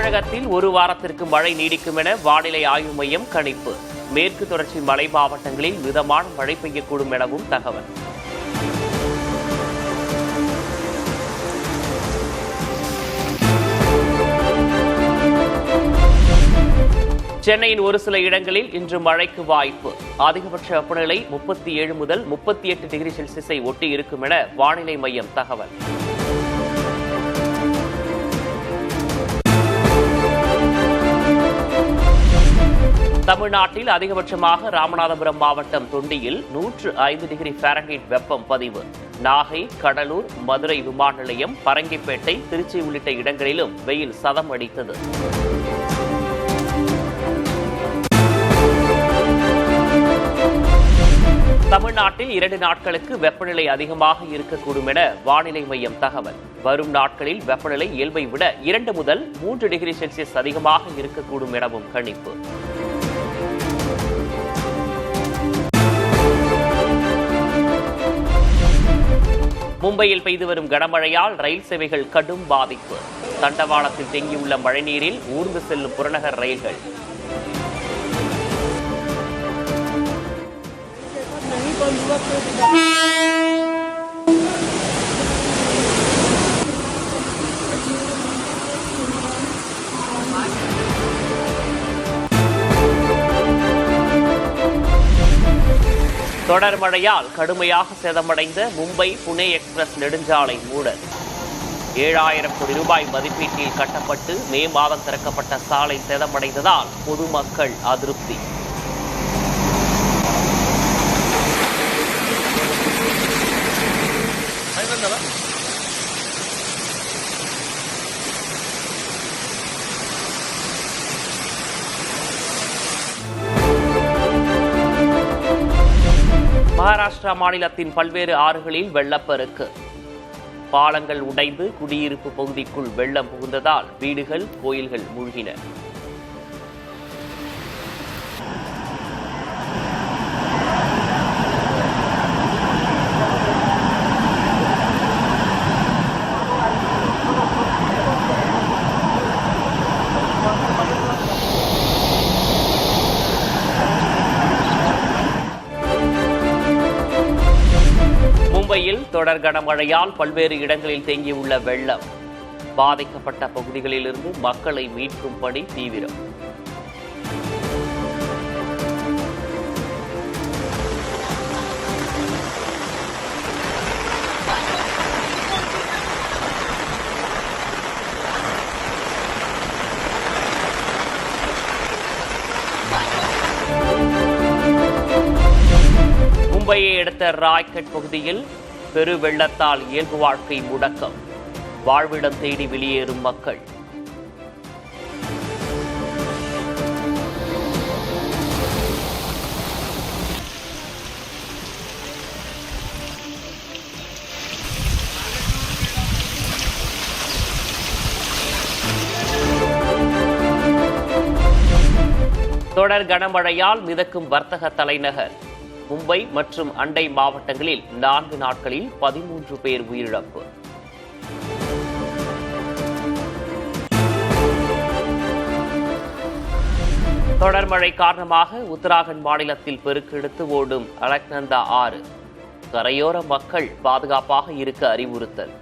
தமிழகத்தில் ஒரு வாரத்திற்கு மழை நீடிக்கும் என வானிலை ஆய்வு மையம் கணிப்பு. மேற்கு தொடர்ச்சி மலை மாவட்டங்களில் மிதமான மழை பெய்யக்கூடும் எனவும் தகவல். சென்னையின் ஒரு சில இடங்களில் இன்று மழைக்கு வாய்ப்பு. அதிகபட்ச வெப்பநிலை 37 முதல் 38 டிகிரி செல்சியஸை ஒட்டி இருக்கும் என வானிலை மையம் தகவல். தமிழ்நாட்டில் அதிகபட்சமாக ராமநாதபுரம் மாவட்டம் தொண்டியில் 105 டிகிரி ஃபாரன்ஹீட் வெப்பம் பதிவு. நாகை, கடலூர், மதுரை விமான நிலையம், பரங்கிப்பேட்டை, திருச்சி உள்ளிட்ட இடங்களிலும் வெயில் சதம் அடித்தது. தமிழ்நாட்டில் 2 நாட்களுக்கு வெப்பநிலை அதிகமாக இருக்கக்கூடும் என வானிலை மையம் தகவல். வரும் நாட்களில் வெப்பநிலை இயல்பை விட 2 முதல் 3 டிகிரி செல்சியஸ் அதிகமாக இருக்கக்கூடும் எனவும் கணிப்பு. மும்பையில் பெய்து வரும் கனமழையால் ரயில் சேவைகள் கடும் பாதிப்பு. தண்டவாளத்தில் தேங்கியுள்ள மழைநீரில் ஊர்ந்து செல்லும் புறநகர் ரயில்கள். தொடர் மழையால் கடுமையாக சேதமடைந்த மும்பை புனே எக்ஸ்பிரஸ் நெடுஞ்சாலை மூடல். 7000 கோடி ரூபாய் மதிப்பீட்டில் கட்டப்பட்டு மே மாதம் திறக்கப்பட்ட சாலை சேதமடைந்ததால் பொதுமக்கள் அதிருப்தி. மகாராஷ்டிரா மாநிலத்தின் பல்வேறு ஆறுகளில் வெள்ளப்பெருக்கு. பாலங்கள் உடைந்து குடியிருப்பு பகுதிக்குள் வெள்ளம் புகுந்ததால் வீடுகள், கோயில்கள் மூழ்கின. மும்பையில் தொடர் கனமழையால் பல்வேறு இடங்களில் தேங்கியுள்ள வெள்ளம். பாதிக்கப்பட்ட பகுதிகளிலிருந்து மக்களை மீட்கும் பணி தீவிரம். மும்பையை அடுத்த ராய்கட் பகுதியில் பெரு வெள்ளத்தால் இயல்பு வாழ்க்கை முடக்கம். வாழ்விடம் தேடி வெளியேறும் மக்கள். தொடர் கனமழையால் மிதக்கும் வர்த்தக தலைநகர். மும்பை மற்றும் அண்டை மாவட்டங்களில் 4 நாட்களில் 13 பேர் உயிரிழப்பு. தொடர் மழை காரணமாக உத்தராகண்ட் மாநிலத்தில் பெருக்கெடுத்து ஓடும் அலக்நந்தா ஆறு. கரையோர மக்கள் பாதுகாப்பாக இருக்க அறிவுறுத்தல்.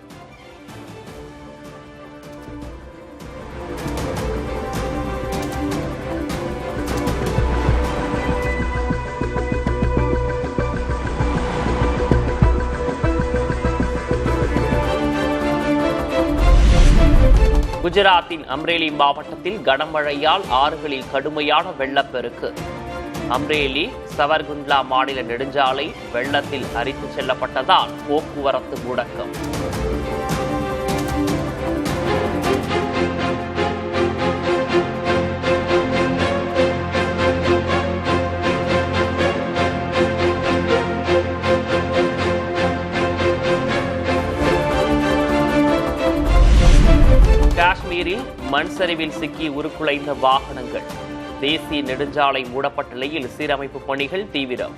குஜராத்தின் அம்ரேலி மாவட்டத்தில் கனமழையால் ஆறுகளில் கடுமையான வெள்ளப்பெருக்கு. அம்ரேலி சவர்குண்ட்லா மாநில நெடுஞ்சாலை வெள்ளத்தில் அரித்துச் செல்லப்பட்டதால் போக்குவரத்து முடக்கம். காஷ்மீரில் மண் சரிவில் சிக்கி உருக்குலைந்த வாகனங்கள். தேசிய நெடுஞ்சாலை மூடப்பட்ட நிலையில் சீரமைப்பு பணிகள் தீவிரம்.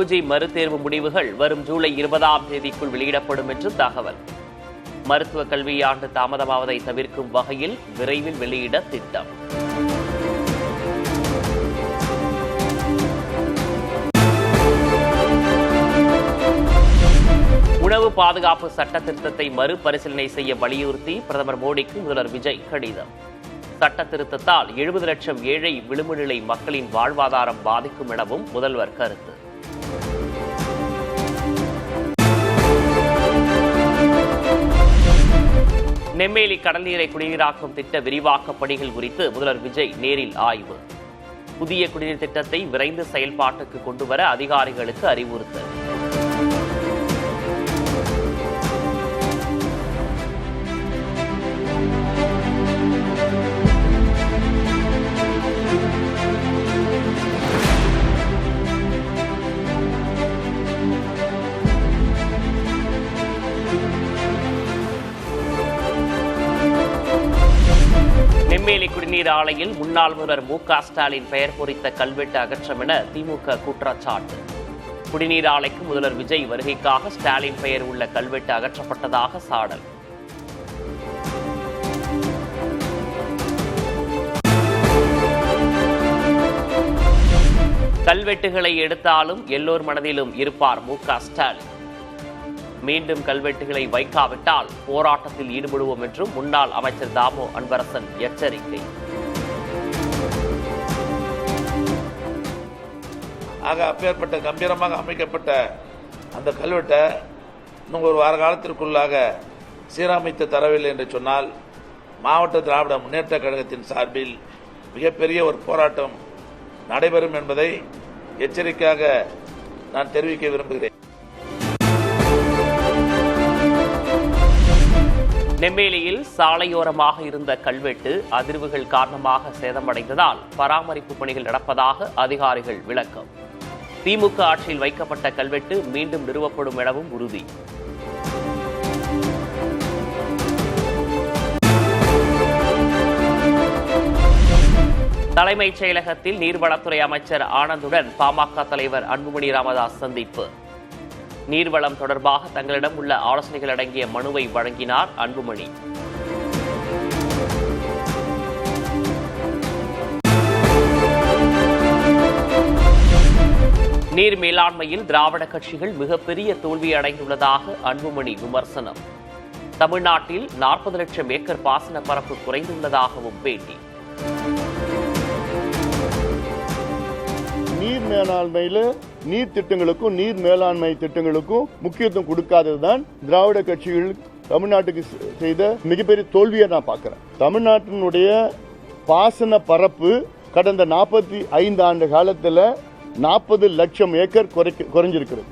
யூஜி மறுதேர்வு முடிவுகள் வரும் ஜூலை 20ஆம் தேதிக்குள் வெளியிடப்படும் என்று தகவல். மருத்துவ கல்வியாண்டு தாமதமாவதை தவிர்க்கும் வகையில் விரைவில் வெளியிட திட்டம். உணவு பாதுகாப்பு சட்ட திருத்தத்தை மறுபரிசீலனை செய்ய வலியுறுத்தி பிரதமர் மோடிக்கு முதல்வர் விஜய் கடிதம். சட்ட திருத்தத்தால் 70 லட்சம் ஏழை விளிம்பு நிலை மக்களின் வாழ்வாதாரம் பாதிக்கும் எனவும் முதல்வர் கருத்து. நெம்மேலி கடல் நீரை குடிநீராக்கும் திட்ட விரிவாக்க பணிகள் குறித்து முதல்வர் விஜய் நேரில் ஆய்வு. புதிய குடிநீர் திட்டத்தை விரைந்து செயல்பாட்டுக்கு கொண்டுவர அதிகாரிகளுக்கு அறிவுறுத்தல். நெம்மேலி குடிநீர் ஆலையில் முன்னாள் முதல்வர் மு.க. ஸ்டாலின் பெயர் பொறித்த கல்வெட்டு அகற்றம் என திமுக குற்றச்சாட்டு. குடிநீர் ஆலைக்கு முதல்வர் விஜய் வருகைக்காக ஸ்டாலின் பெயர் உள்ள கல்வெட்டு அகற்றப்பட்டதாக சாடல். கல்வெட்டுகளை எடுத்தாலும் எல்லோர் மனதிலும் இருப்பார் மு.க. ஸ்டாலின். மீண்டும் கல்வெட்டுகளை வைக்காவிட்டால் போராட்டத்தில் ஈடுபடுவோம் என்றும் முன்னாள் அமைச்சர் தாமோ அன்பரசன் எச்சரிக்கை. அப்பேற்பட்ட கம்பீரமாக அமைக்கப்பட்ட அந்த கல்வெட்டை இன்னும் ஒரு வார காலத்திற்குள்ளாக சீரமைத்து தரவில்லை என்று சொன்னால் மாவட்ட திராவிட முன்னேற்ற கழகத்தின் சார்பில் மிகப்பெரிய ஒரு போராட்டம் நடைபெறும் என்பதை எச்சரிக்கையாக நான் தெரிவிக்க விரும்புகிறேன். நெம்மேலியில் சாலையோரமாக இருந்த கல்வெட்டு அதிர்வுகள் காரணமாக சேதமடைந்ததால் பராமரிப்பு பணிகள் நடப்பதாக அதிகாரிகள் விளக்கம். திமுக ஆட்சியில் வைக்கப்பட்ட கல்வெட்டு மீண்டும் நிறுவப்படும் எனவும் உறுதி. தலைமைச் செயலகத்தில் நீர்வளத்துறை அமைச்சர் ஆனந்துடன் பாமக தலைவர் அன்புமணி ராமதாஸ் சந்திப்பு. நீர்வளம் தொடர்பாக தங்களிடம் உள்ள ஆலோசனைகள் அடங்கிய மனுவை வழங்கினார் அன்புமணி. நீர் மேலாண்மையில் திராவிட கட்சிகள் மிகப்பெரிய தோல்வி அடைந்துள்ளதாக அன்புமணி விமர்சனம். தமிழ்நாட்டில் 40 லட்சம் ஏக்கர் பாசன பரப்பு குறைந்துள்ளதாகவும் பேட்டி. நீர் மேலாண்மையில் நீர் திட்டங்களுக்கும் நீர் மேலாண்மை திட்டங்களுக்கும் முக்கியத்துவம் கொடுக்காததுதான் திராவிட கட்சிகள் தமிழ்நாட்டுக்கு செய்த மிகப்பெரிய தோல்வியை நான் பார்க்கிறேன். தமிழ்நாட்டினுடைய பாசன பரப்பு கடந்த 45 ஆண்டு காலத்தில் 40 லட்சம் ஏக்கர் குறைஞ்சிருக்கிறது.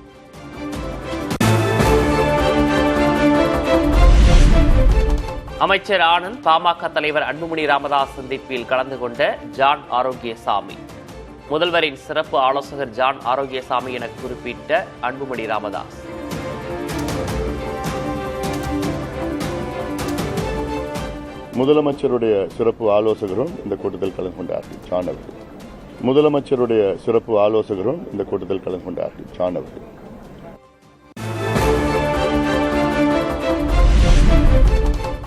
அமைச்சர் ஆனந்த் பாமக தலைவர் அன்புமணி ராமதாஸ் சந்திப்பில் கலந்து கொண்ட ஜான் ஆரோக்கியசாமி. முதல்வரின் சிறப்பு ஆலோசகர் ஜான் ஆரோக்கியசாமி என குறிப்பிட்ட அன்புமணி ராமதாஸ். முதலமைச்சருடைய சிறப்பு ஆலோசகரும் இந்த கூட்டத்தில் கலந்து கொண்டார்கள் ஜான் அவர்கள். முதலமைச்சருடைய சிறப்பு ஆலோசகரும் இந்த கூட்டத்தில் கலந்து கொண்டார்கள் ஜான் அவர்கள்.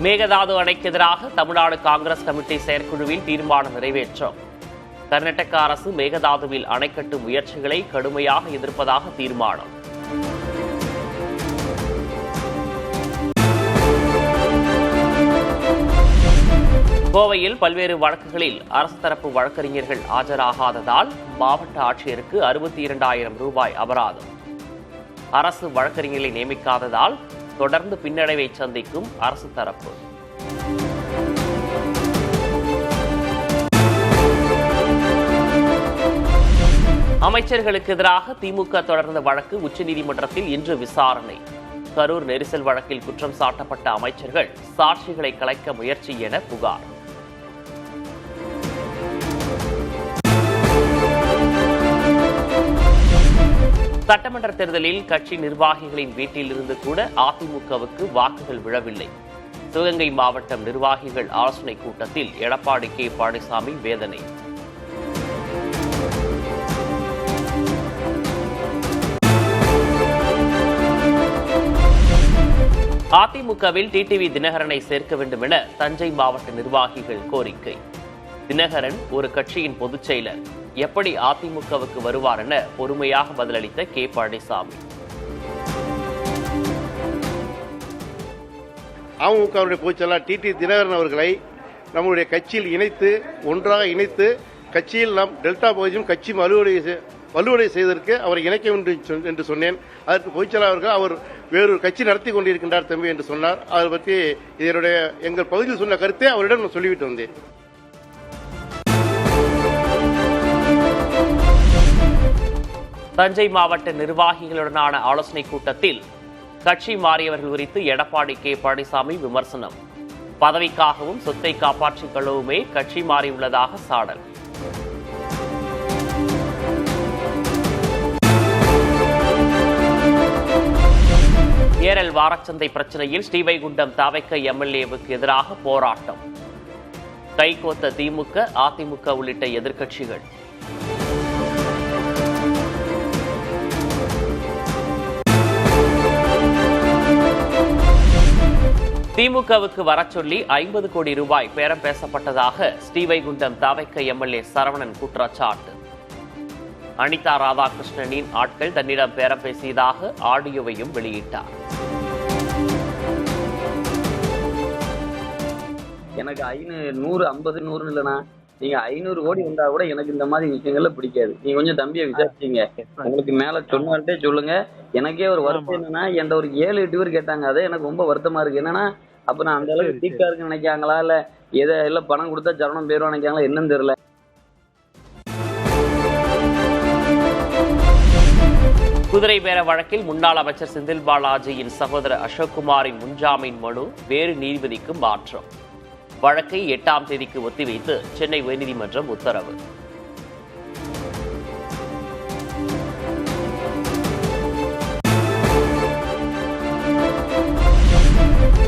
மேகதாது அணைக்கு எதிராக தமிழ்நாடு காங்கிரஸ் கமிட்டி செயற்குழுவில் தீர்மானம் நிறைவேற்றம். கர்நாடக அரசு மேகதாதுவில் அணை கட்டும் முயற்சிகளை கடுமையாக எதிர்ப்பதாக தீர்மானம். கோவையில் பல்வேறு வழக்குகளில் அரசு தரப்பு வழக்கறிஞர்கள் ஆஜராகாததால் மாவட்ட ஆட்சியருக்கு 62,000 ரூபாய் அபராதம். அரசு வழக்கறிஞர்களை நியமிக்காததால் தொடர்ந்து பின்னடைவை சந்திக்கும் அரசு தரப்பு. அமைச்சர்களுக்கு எதிராக திமுக தொடர்ந்த வழக்கு உச்சநீதிமன்றத்தில் இன்று விசாரணை. கரூர் நெரிசல் வழக்கில் குற்றம் சாட்டப்பட்ட அமைச்சர்கள் சாட்சிகளை கலைக்க முயற்சி என புகார். சட்டமன்ற தேர்தலில் கட்சி நிர்வாகிகளின் வீட்டில் இருந்து கூட அதிமுகவுக்கு வாக்குகள் விழவில்லை. சிவகங்கை மாவட்டம் நிர்வாகிகள் ஆலோசனை கூட்டத்தில் எடப்பாடி கே. பழனிசாமி வேதனை. அதிமுகவில் டிடிவி தினகரனை சேர்க்க வேண்டும் என தஞ்சை மாவட்ட நிர்வாகிகள் கோரிக்கை. தினகரன் ஒரு கட்சியின் பொதுச் செயலர், எப்படி அதிமுகவுக்கு வருவார் என பொறுமையாக பதிலளித்த கே. பழனிசாமி. அமமுகவுடைய பொதுச் செயலாளர் டிடிவி தினகரன் அவர்களை நம்முடைய கட்சியில் இணைத்து ஒன்றாக இணைத்து கட்சியில் நாம் டெல்டா பகுதியும் கட்சி வலுவடை செய்வதற்கு அவரை இணைக்க வேண்டும் என்று சொன்னேன். அதற்கு பொதுச்செயலாளர் அவர்கள் அவர் வேறொரு கட்சி நடத்தி கொண்டிருக்கின்றார் தம்பி என்று சொன்னார். அதை பற்றி இதனுடைய எங்கள் பகுதியில் சொன்ன கருத்தை அவரிடம் நான் சொல்லிவிட்டு வந்தேன். தஞ்சை மாவட்ட நிர்வாகிகளுடனான ஆலோசனைக் கூட்டத்தில் கட்சி மாறியவர்கள் குறித்து எடப்பாடி கே. பழனிசாமி விமர்சனம். பதவிக்காகவும் சொத்தை காப்பாற்றிக் கொள்ளவுமே கட்சி மாறியுள்ளதாக சாடல். ஏரல் வாரச்சந்தை பிரச்சனையில் ஸ்ரீவைகுண்டம் தாவைக்க எம்எல்ஏவுக்கு எதிராக போராட்டம். கைகோத்த திமுக, அதிமுக உள்ளிட்ட எதிர்க்கட்சிகள். திமுகவுக்கு வரச் சொல்லி 50 கோடி ரூபாய் பேரம் பேசப்பட்டதாக ஸ்ரீவைகுண்டம் தாவைக்க எம்எல்ஏ சரவணன் குற்றச்சாட்டு. அனிதா ராதாகிருஷ்ணனின் ஆட்கள் தன்னிடம் பேரம் பேசியதாக ஆடியோவையும் வெளியிட்டார். எனக்கு 100, 50, 100 இல்லைண்ணா, நீங்க 500 கோடி வந்தா கூட எனக்கு இந்த மாதிரி விஷயங்கள்ல பிடிக்காது. நீங்க கொஞ்சம் தம்பியை விசாரிச்சீங்க, உங்களுக்கு மேல சொன்னார்ட்டே சொல்லுங்க. எனக்கே ஒரு வருத்தம் என்னன்னா, என்கிட்ட ஒரு 7-8 பேர் கேட்டாங்க. அதே எனக்கு ரொம்ப வருத்தமா இருக்கு. என்னன்னா, அப்ப நான் அந்த அளவுக்கு டீக்கா இருக்குன்னு நினைக்காங்களா, இல்ல எதை பணம் கொடுத்தா சரணம் பேரும் நினைக்காங்களா என்னன்னு தெரியல. குதிரை பேர வழக்கில் முன்னாள் அமைச்சர் செந்தில் பாலாஜியின் சகோதரர் அசோக்குமாரின் முன்ஜாமீன் மனு வேறு நீதிபதிக்கு மாற்றம். வழக்கை 8ஆம் தேதிக்கு ஒத்திவைத்து சென்னை உயர்நீதிமன்றம் உத்தரவு.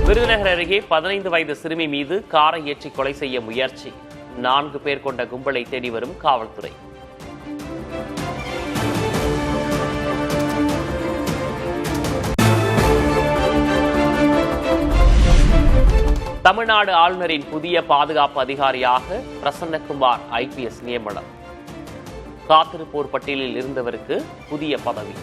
விருதுநகர் அருகே 15 வயது சிறுமி மீது காரை ஏற்றி கொலை செய்ய முயற்சி. 4 பேர் கொண்ட கும்பலை தேடி வரும் காவல்துறை. தமிழ்நாடு ஆளுநரின் புதிய பாதுகாப்பு அதிகாரியாக பிரசன்னகுமார் IPS நியமனம். காத்திருப்போர் பட்டியலில் இருந்தவருக்கு புதிய பதவி.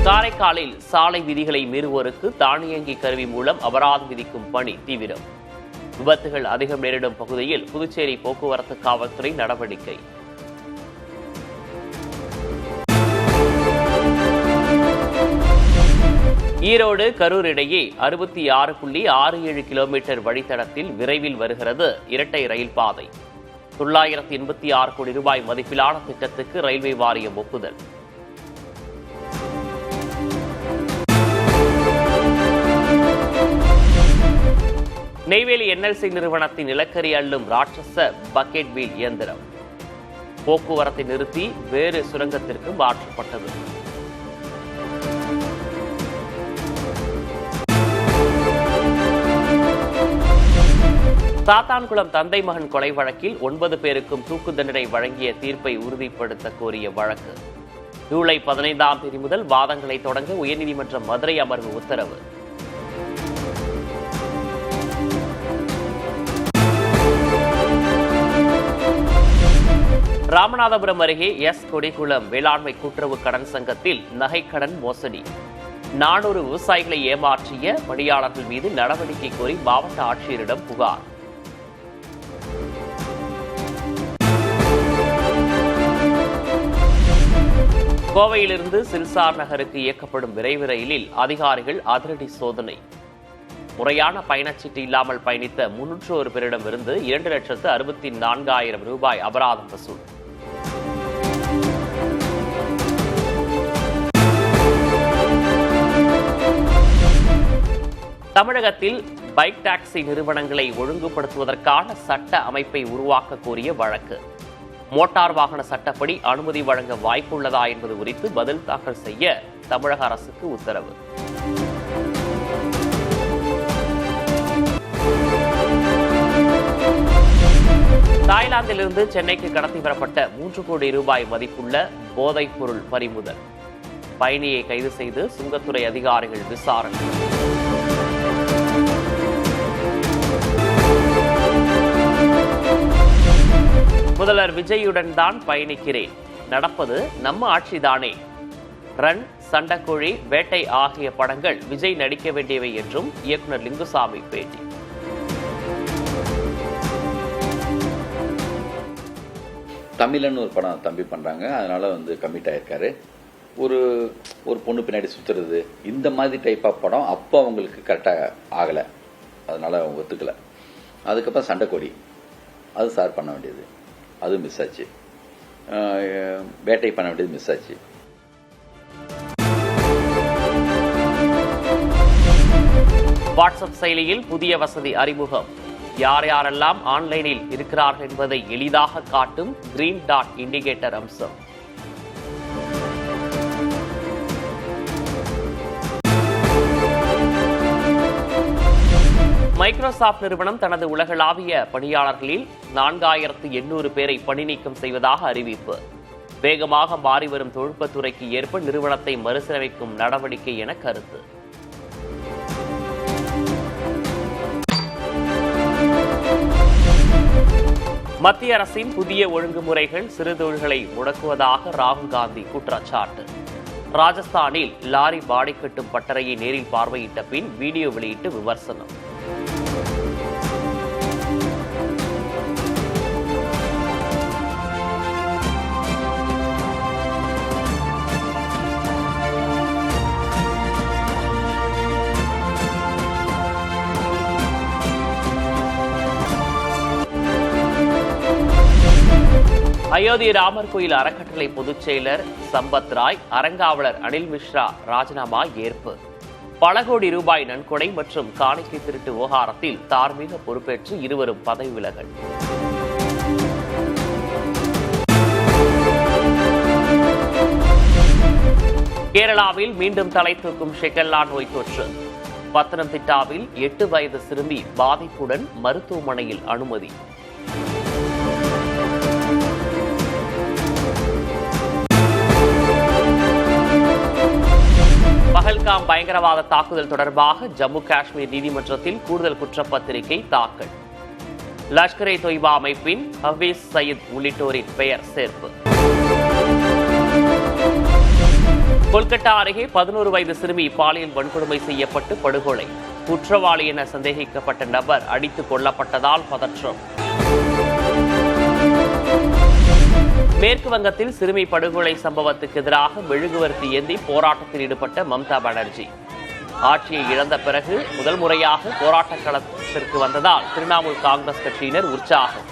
காரைக்காலில் சாலை விதிகளை மீறுவோருக்கு தானியங்கி கருவி மூலம் அபராதம் விதிக்கும் பணி தீவிரம். விபத்துகள் அதிகம் நேரிடும் பகுதியில் புதுச்சேரி போக்குவரத்து காவல்துறை நடவடிக்கை. ஈரோடு கரூர் இடையே 66.67 கிலோமீட்டர் வழித்தடத்தில் விரைவில் வருகிறது இரட்டை ரயில் பாதை. 986 கோடி ரூபாய் மதிப்பிலான திட்டத்துக்கு ரயில்வே வாரியம் ஒப்புதல். நெய்வேலி NLC நிறுவனத்தின் நிலக்கரி அள்ளும் ராட்சச பக்கெட் வீல் இயந்திரம் போக்குவரத்தை நிறுத்தி வேறு சுரங்கத்திற்கு மாற்றப்பட்டது. சாத்தான்குளம் தந்தை மகன் கொலை வழக்கில் 9 பேருக்கும் தூக்கு தண்டனை வழங்கிய தீர்ப்பை உறுதிப்படுத்த கோரிய வழக்கு. ஜூலை 15ஆம் தேதி முதல் வாதங்களை தொடங்க உயர்நீதிமன்ற மதுரை அமர்வு உத்தரவு. ராமநாதபுரம் அருகே கொடிக்குளம் வேளாண்மை கூட்டுறவு கடன் சங்கத்தில் நகைக்கடன் மோசடி. 400 விவசாயிகளை ஏமாற்றிய பணியாளர்கள் மீது நடவடிக்கை கோரி மாவட்ட ஆட்சியரிடம் புகார். கோவையிலிருந்து சில்சார் நகருக்கு இயக்கப்படும் விரைவு ரயிலில் அதிகாரிகள் அதிரடி சோதனை. முறையான பயணச்சீட்டு இல்லாமல் பயணித்த 301 பேரிடமிருந்து 2,64,000 ரூபாய் அபராதம் வசூல். தமிழகத்தில் பைக் டாக்ஸி நிறுவனங்களை ஒழுங்குபடுத்துவதற்கான சட்ட அமைப்பை உருவாக்க கோரிய வழக்கு. மோட்டார் வாகன சட்டப்படி அனுமதி வழங்க வாய்ப்புள்ளதா என்பது குறித்து பதில் தாக்கல் செய்ய தமிழக அரசுக்கு உத்தரவு. தாய்லாந்திலிருந்து சென்னைக்கு கடத்தி வரப்பட்ட 3 கோடி ரூபாய் மதிப்புள்ள போதைப் பொருள் பறிமுதல். பயணியை கைது செய்து சுங்கத்துறை அதிகாரிகள் விசாரணை. முதல்வர் விஜயுடன் தான் பயணிக்கிறேன், நடப்பது நம்ம ஆட்சிதானே. ரன், சண்டக்கோழி, வேட்டை ஆகிய படங்கள் விஜய் நடிக்க வேண்டியவை என்றும் இயக்குனர் லிங்குசாமி பேட்டி. தமிழன் ஒரு படம் தம்பி பண்றாங்க, அதனால கமிட் ஆயிருக்காரு. ஒரு பொண்ணு பின்னாடி சுத்துறது, இந்த மாதிரி டைப் ஆஃப் படம் அப்போ அவங்களுக்கு கரெக்டாக ஆகலை, அதனால அவங்க ஒத்துக்கல. அதுக்கப்புறம் சண்டைக்கோடி, அது சார் பண்ண வேண்டியது, அது மிஸ் ஆச்சு. வேட்டை பண்ண வேண்டியது மிஸ் ஆச்சு. வாட்ஸ்அப் செயலியில் புதிய வசதி அறிமுகம். யார் யாரெல்லாம் ஆன்லைனில் இருக்கிறார்கள் என்பதை எளிதாக காட்டும் கிரீன் டாட் இண்டிகேட்டர் அம்சம். மைக்ரோசாப்ட் நிறுவனம் தனது உலகளாவிய பணியாளர்களில் 4800 பேரை பணி நீக்கம் செய்வதாக அறிவிப்பு. வேகமாக மாறிவரும் தொழில்நுட்பத்துறைக்கு ஏற்ப நிறுவனத்தை மறுசீரமைக்கும் நடவடிக்கை என கருத்து. மத்திய அரசின் புதிய ஒழுங்குமுறைகள் சிறு தொழில்களை முடக்குவதாக ராகுல் காந்தி குற்றச்சாட்டு. ராஜஸ்தானில் லாரி பாடி கட்டும் பட்டறையை நேரில் பார்வையிட்ட பின் வீடியோ வெளியிட்டு விமர்சனம். அயோத்தி ராமர் கோயில் அறக்கட்டளை பொதுச் செயலர் சம்பத் ராய், அறங்காவலர் அனில் மிஸ்ரா ராஜினாமா ஏற்பு. பல கோடி ரூபாய் நன்கொடை மற்றும் காணிக்கை திருட்டு விவகாரத்தில் தார்மீக பொறுப்பேற்று இருவரும் பதவி விலகல். கேரளாவில் மீண்டும் தலை தூக்கும் ஷெகல்லா நோய் தொற்று. பத்தனம்திட்டாவில் 8 வயது சிறுமி பாதிப்புடன் மருத்துவமனையில் அனுமதி. பஹல்காம் பயங்கரவாத தாக்குதல் தொடர்பாக ஜம்மு காஷ்மீர் நீதிமன்றத்தில் கூடுதல் குற்றப்பத்திரிகை தாக்கல். லஷ்கர்-இ தொய்பா அமைப்பின் ஹபீஸ் சயீத் உள்ளிட்டோரின் பெயர் சேர்ப்பு. கொல்கத்தா அருகே 11 வயது சிறுமி பாலியல் வன்கொடுமை செய்யப்பட்டு படுகொலை. குற்றவாளி என சந்தேகிக்கப்பட்ட நபர் அடித்துக் கொல்லப்பட்டதால் பதற்றம். மேற்கு வங்கத்தில் சிறுமி படுகொலை சம்பவத்துக்கு எதிராக மெழுகுவர்த்தி ஏந்தி போராட்டத்தில் ஈடுபட்ட மம்தா பானர்ஜி ஆட்சியை இழந்த பிறகு முதல் முறையாக போராட்ட களத்திற்கு வந்ததால் திரிணாமுல் காங்கிரஸ் கட்சியினர் உற்சாகம்.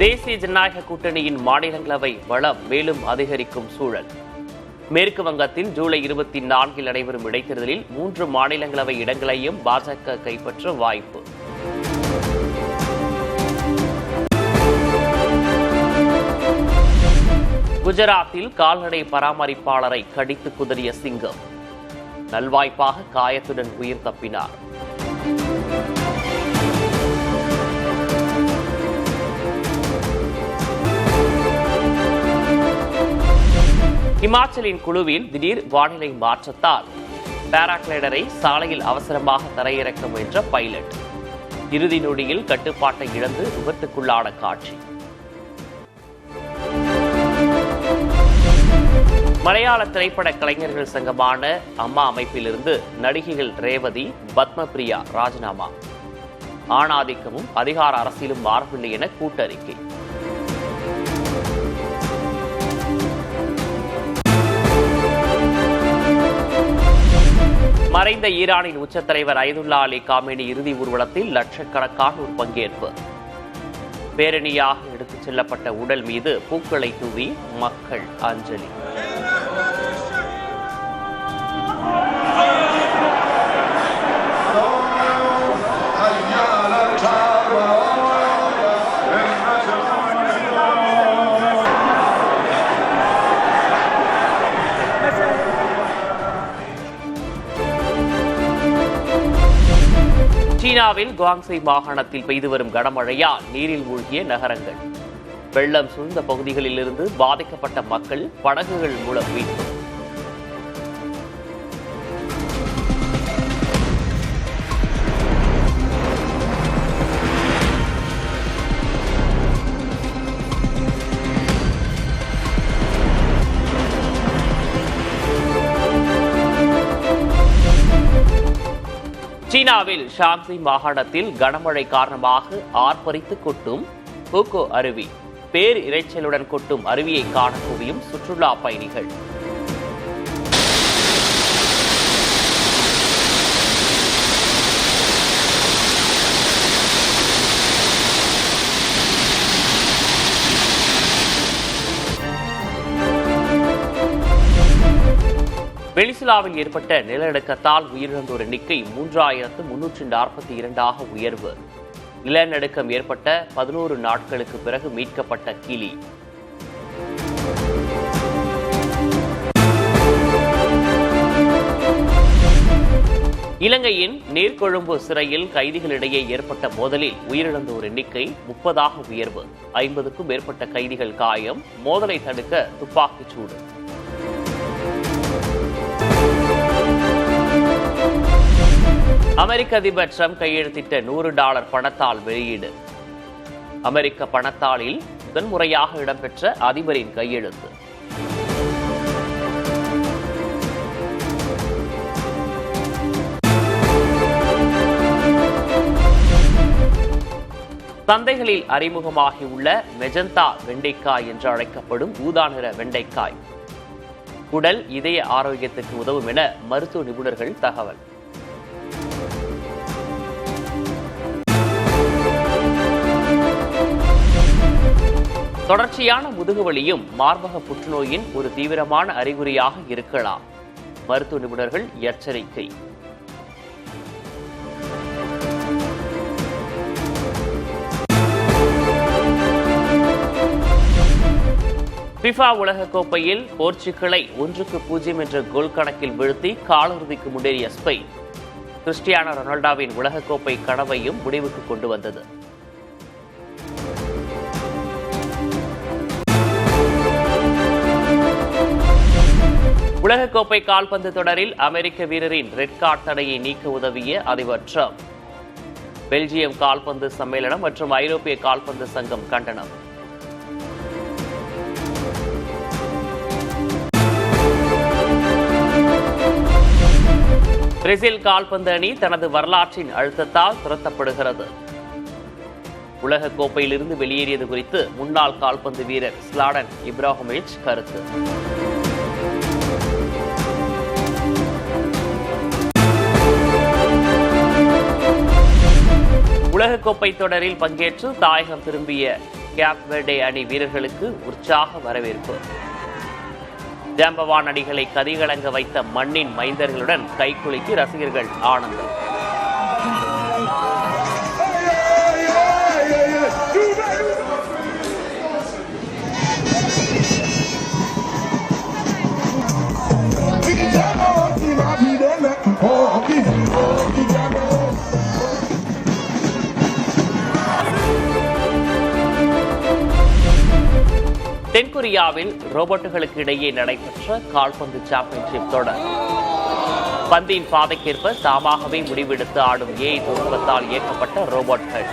தேசிய ஜனநாயக கூட்டணியின் மாநிலங்களவை வளம் மேலும் அதிகரிக்கும் சூழல். மேற்கு வங்கத்தில் ஜூலை 24 நடைபெறும் இடைத்தேர்தலில் 3 மாநிலங்களவை இடங்களையும் பாஜக கைப்பற்ற வாய்ப்பு. குஜராத்தில் கால்நடை பராமரிப்பாளரை கடித்து குதறிய சிங்கம். நல்வாய்ப்பாக காயத்துடன் உயிர் தப்பினார். இமாச்சலின் குழுவில் திடீர் வானிலை மாற்றத்தால் பாராகிளைடரை சாலையில் அவசரமாக தரையிறக்க முயன்ற பைலட். இறுதி நொடியில் கட்டுப்பாட்டை இழந்து விபத்துக்குள்ளான காட்சி. மலையாள திரைப்பட கலைஞர்கள் சங்கமான அம்மா அமைப்பிலிருந்து நடிகைகள் ரேவதி, பத்மபிரியா ராஜினாமா. ஆணாதிக்கமும் அதிகார அரசியலும் மாறவில்லை என கூட்டறிக்கை. மறைந்த ஈரானின் உச்ச தலைவர் அயதுல்லா அலி காமேனி இறுதி ஊர்வலத்தில் லட்சக்கணக்கானோர் பங்கேற்பு. பேரணியாக எடுத்துச் செல்லப்பட்ட உடல் மீது பூக்களை தூவி மக்கள் அஞ்சலி. சீனாவில் குவாங்ஸை மாகாணத்தில் பெய்து வரும் கனமழையால் நீரில் மூழ்கிய நகரங்கள். வெள்ளம் சூழ்ந்த பகுதிகளில் இருந்து பாதிக்கப்பட்ட மக்கள் படகுகள் மூலம் மீட்பு. சீனாவில் ஷாங்ஸி மாகாணத்தில் கனமழை காரணமாக ஆர்ப்பரித்து கொட்டும் ஹூகோ அருவி. பேர் இரைச்சலுடன் கொட்டும் அருவியை காண குவியும் சுற்றுலா பயணிகள். வெனிசுலாவில் ஏற்பட்ட நிலநடுக்கத்தால் உயிரிழந்தோர் எண்ணிக்கை 3342 உயர்வு. நிலநடுக்கம் ஏற்பட்ட 11 நாட்களுக்கு பிறகு மீட்கப்பட்ட கிளி. இலங்கையின் நீர்கொழும்பு சிறையில் கைதிகளிடையே ஏற்பட்ட மோதலில் உயிரிழந்தோர் எண்ணிக்கை 30 உயர்வு. 50க்கும் மேற்பட்ட கைதிகள் காயம். மோதலை தடுக்க துப்பாக்கிச் சூடு. அமெரிக்க அதிபர் ட்ரம்ப் கையெழுத்திட்ட $100 பணத்தாள் வெளியீடு. அமெரிக்க பணத்தாளில் முதன்முறையாக இடம்பெற்ற அதிபரின் கையெழுத்து. சந்தைகளில் அறிமுகமாகியுள்ள மெஜந்தா வெண்டைக்காய் என்று அழைக்கப்படும் ஊதா நிற வெண்டைக்காய் உடல் இதய ஆரோக்கியத்துக்கு உதவும் என மருத்துவ நிபுணர்கள் தகவல். தொடர்ச்சியான முதுகுவலியும் மார்பக புற்றுநோயின் ஒரு தீவிரமான அறிகுறியாக இருக்கலாம். மருத்துவ நிபுணர்கள் எச்சரிக்கை. ஃபிஃபா உலகக்கோப்பையில் போர்ச்சுகலை 1-0 என்ற கோல் கணக்கில் வீழ்த்தி காலிறுதிக்கு முன்னேறிய ஸ்பெயின் கிறிஸ்டியானோ ரொனால்டோவின் உலகக்கோப்பை கனவையும் முடிவுக்கு கொண்டு வந்தது. உலகக்கோப்பை கால்பந்து தொடரில் அமெரிக்க வீரரின் ரெட் கார்டு தடையை நீக்க உதவிய அதிபர் ட்ரம்ப். பெல்ஜியம் கால்பந்து சம்மேளனம் மற்றும் ஐரோப்பிய கால்பந்து சங்கம் கண்டனம். பிரேசில் கால்பந்து அணி தனது வரலாற்றின் அழுத்தத்தால் துரத்தப்படுகிறது. உலகக்கோப்பையிலிருந்து வெளியேறியது குறித்து முன்னாள் கால்பந்து வீரர் ஸ்லாடன் இப்ராஹிமோவிச் கருத்து. உலகக்கோப்பை தொடரில் பங்கேற்று தாயகம் திரும்பிய கேப் வெர்டே அணி வீரர்களுக்கு உற்சாக வரவேற்பு. ஜாம்பவான் அணிகளை கதிகலங்க வைத்த மண்ணின் மைந்தர்களுடன் கைக்குலுக்கி ரசிகர்கள் ஆனந்தம். தென்கொரியாவில் ரோபோட்டுகளுக்கு இடையே நடைபெற்ற கால்பந்து சாம்பியன்ஷிப் தொடர். பந்தின் பாதைக்கேற்ப தாமாகவே முடிவெடுத்து ஆடும் ஏஐ தொழில்நுட்பத்தால் இயக்கப்பட்ட ரோபோட்கள்.